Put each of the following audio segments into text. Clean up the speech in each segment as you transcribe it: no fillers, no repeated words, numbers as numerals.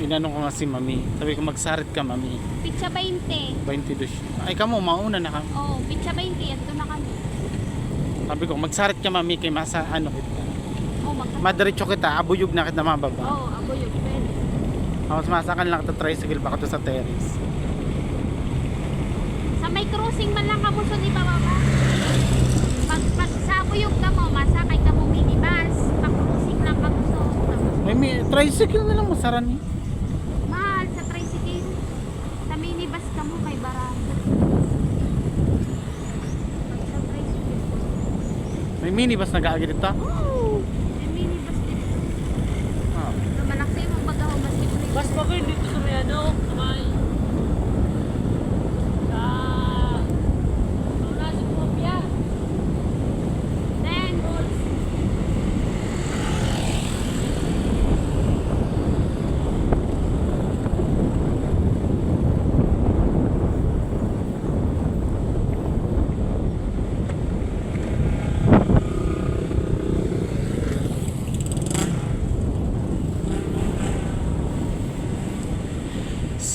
Tinanong ko nga si mami. Sabi ko magsarit ka mami. Pizza 20. 22. Ay kamo, mauna na ka. Oh, pizza 20. Ito na kami. Sabi ko magsarit ka mami kay masa ano kita. Oh, Madiretso kita, abuyog na kita mababa. Oh, abo yun. Pwede. Mas masakan lang kita tricycle baka to sa terrace. Sa may crossing man lang kamo sa ibababa. Pag sa abuyog ka mo, masakay ka mo minibus. Pag crossing lang kamo sa. May tricycle na lang masaran eh. Mahal sa tricycle. Sa minibus ka mo kay Barangay. Pag sa tricycle. May minibus na gaagi dito. Oh, may minibus dito. Ah. Malaki mo bagaw mas dito. Mas bagay dito sa may ano, kamay. Wala si Popia. Then,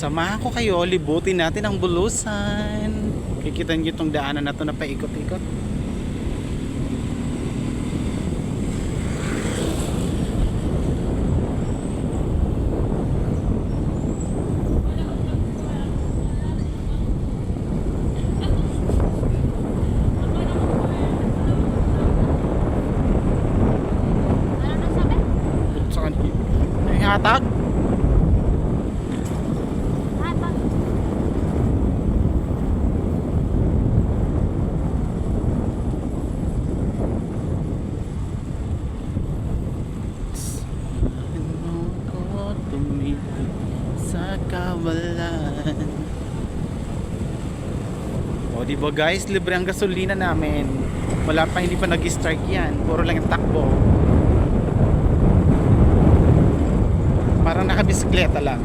Samahan ko kayo, libutin natin ang Bulusan. Kikita niyo itong daanan na to na paikot-ikot. ano na sabi? Saan? May hatag? Hatag. Ano ko tumiti sa kawalan. O diba guys, libre ang gasolina namin. Wala pa, hindi pa nag-strike yan. Puro lang yung takbo. Parang nakabisikleta lang.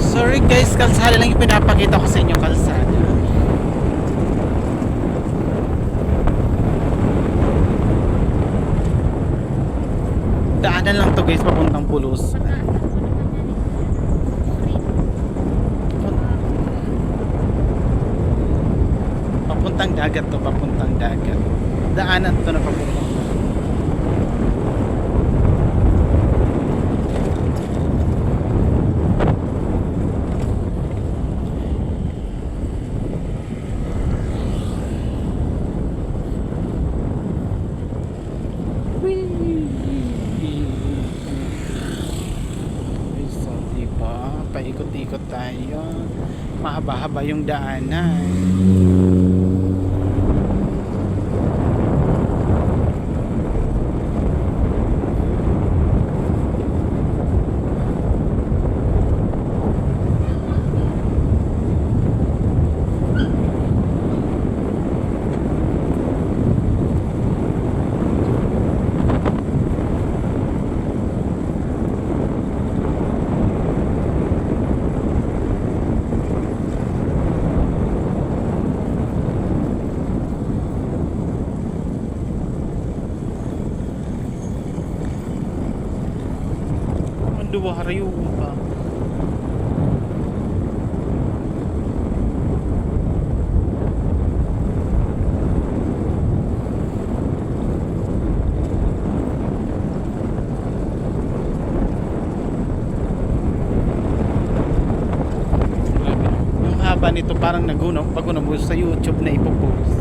Sorry guys, kalsada lang yung pinapakita ko sa inyo, kalsada. Daanan lang to guys, papuntang Bulos. Papuntang dagat to, papuntang dagat. Daanan to na papuntang. So, diba? Paikot-ikot tayo. Mahaba-haba yung daanan. Duwa harayo pa. Yung haba nito parang nagunaw pag mo sa YouTube na ipopost.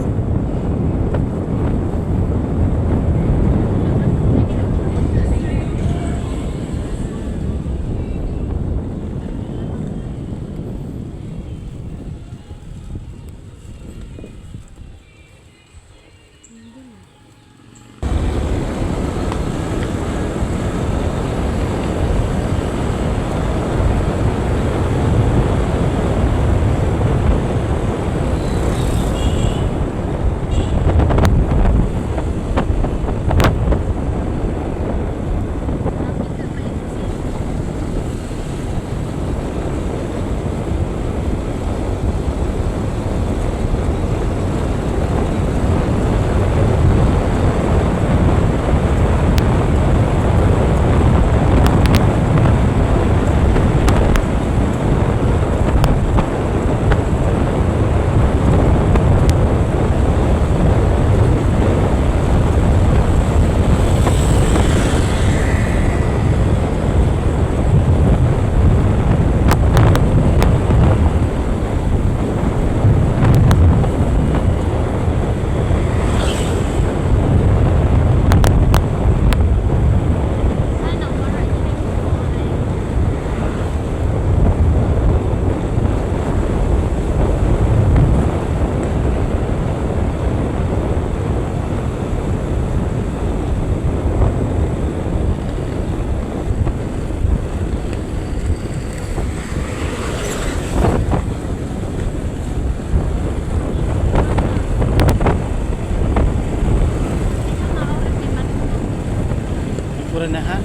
na ha.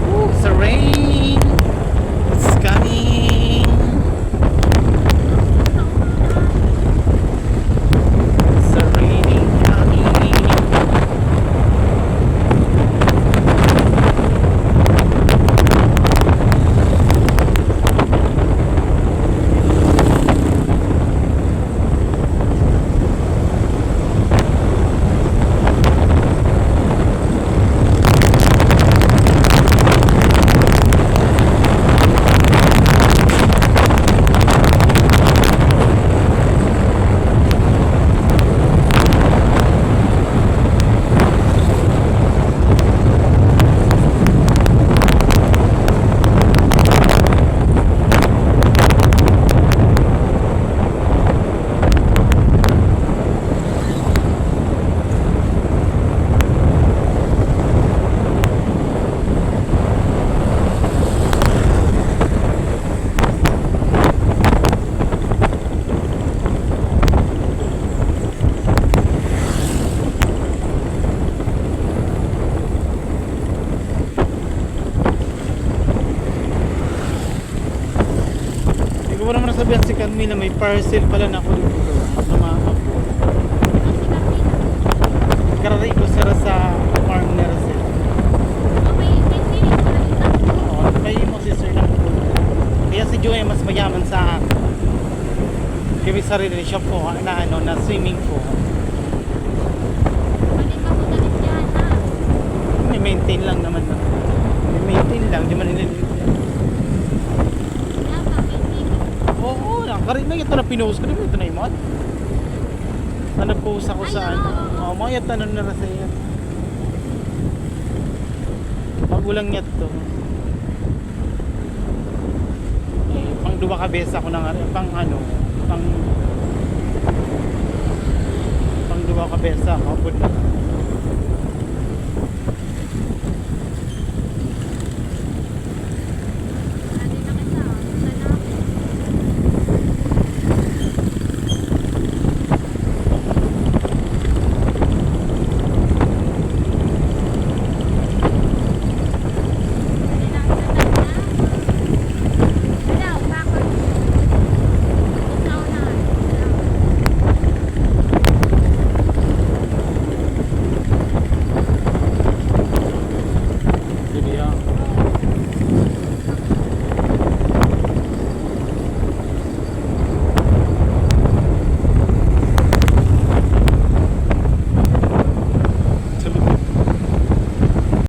Ooh, it's a rain. It's coming. It's a raining coming. Hindi ko naman nasabihan si Carmina may parcel pala na ako dito. Namama ko. Kararay ko sila sa farm na Rosel. Oo, kayo mo si Sir lang po. Kaya si Joey mas mayaman sa akin. Kaya sarili siya po na ano, na swimming pool. May maintain lang naman na. May maintain lang, di man nililiit. Oo, nakarin na ito na pinost ko. Di ba ito na imod? Nag-post ako sa ano. Oo, mga tanong na rasa yan. Magulang niya to. Eh, pang duwa ka besa ko na nga rin. Pang ano, pang duwa ka besa. Kapod na.